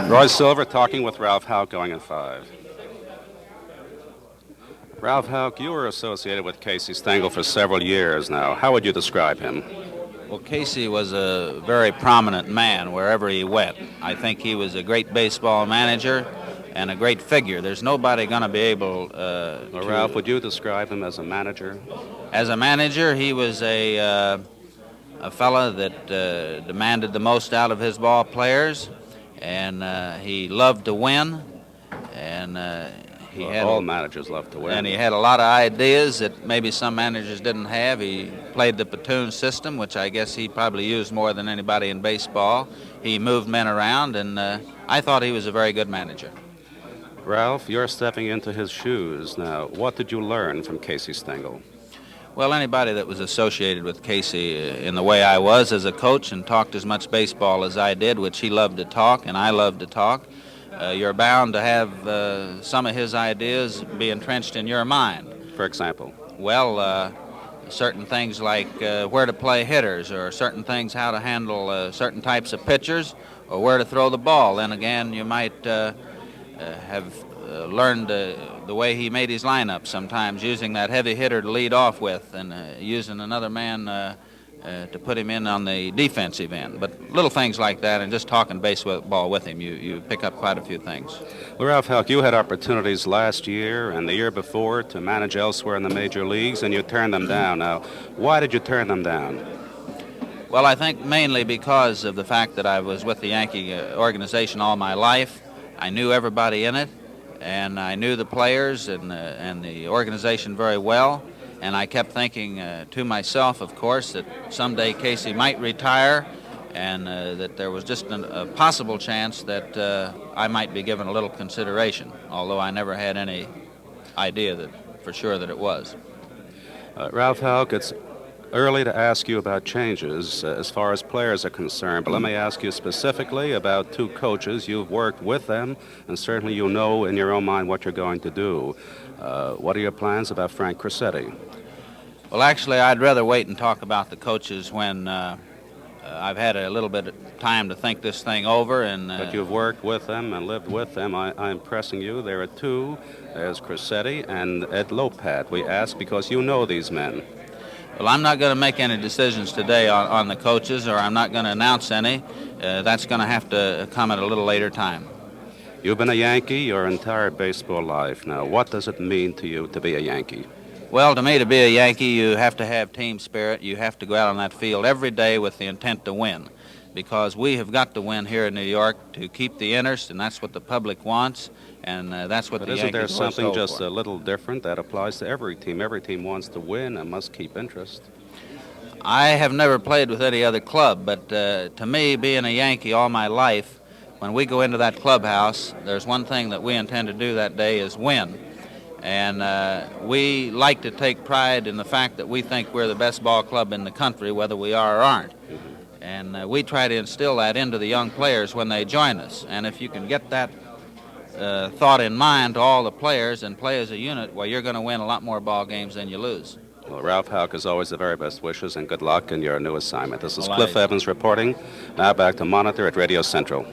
Roy Silver talking with Ralph Houk, going in 5. Ralph Houk, you were associated with Casey Stengel for several years now. How would you describe him? Well, Casey was a very prominent man wherever he went. I think he was a great baseball manager and a great figure. There's nobody going to be able Ralph, would you describe him as a manager? As a manager, he was a fella that demanded the most out of his ball players, and he loved to win, and all managers love to win. And he had a lot of ideas that maybe some managers didn't have. He played the platoon system, which I guess he probably used more than anybody in baseball. He moved men around, and I thought he was a very good manager. Ralph, you're stepping into his shoes now. What did you learn from Casey Stengel? Well, anybody that was associated with Casey in the way I was as a coach and talked as much baseball as I did, which he loved to talk and I loved to talk, you're bound to have some of his ideas be entrenched in your mind. For example? Well, certain things like where to play hitters, or certain things how to handle certain types of pitchers, or where to throw the ball. Then again, you might have learned the way he made his lineup, sometimes using that heavy hitter to lead off with and using another man to put him in on the defensive end. But little things like that, and just talking baseball with him, you pick up quite a few things. Well, Ralph Houk, you had opportunities last year and the year before to manage elsewhere in the major leagues, and you turned them down. Now, why did you turn them down? Well, I think mainly because of the fact that I was with the Yankee organization all my life. I knew everybody in it, and I knew the players and the organization very well. And I kept thinking to myself, of course, that someday Casey might retire, and that there was just a possible chance that I might be given a little consideration, although I never had any idea that for sure that it was. Ralph Houk, it's early to ask you about changes as far as players are concerned, but let me ask you specifically about two coaches. You've worked with them, and certainly you know in your own mind what you're going to do. What are your plans about Frank Crosetti? Well, actually, I'd rather wait and talk about the coaches when I've had a little bit of time to think this thing over. But you've worked with them and lived with them. I'm pressing you. There are two. There's Crosetti and Ed Lopat. We ask because you know these men. Well, I'm not going to make any decisions today on the coaches, or I'm not going to announce any. That's going to have to come at a little later time. You've been a Yankee your entire baseball life. Now, what does it mean to you to be a Yankee? Well, to me, to be a Yankee, you have to have team spirit. You have to go out on that field every day with the intent to win, because we have got to win here in New York to keep the interest, and that's what the public wants, and that's what the Yankees Isn't there something just for. A little different that applies to every team? Every team wants to win and must keep interest. I have never played with any other club, but to me, being a Yankee all my life, when we go into that clubhouse, there's one thing that we intend to do that day is win. And we like to take pride in the fact that we think we're the best ball club in the country, whether we are or aren't. And we try to instill that into the young players when they join us. And if you can get that thought in mind to all the players and play as a unit, well, you're going to win a lot more ball games than you lose. Well, Ralph Houk, as always, the very best wishes and good luck in your new assignment. This is Clif Evans reporting. Now back to Monitor at Radio Central.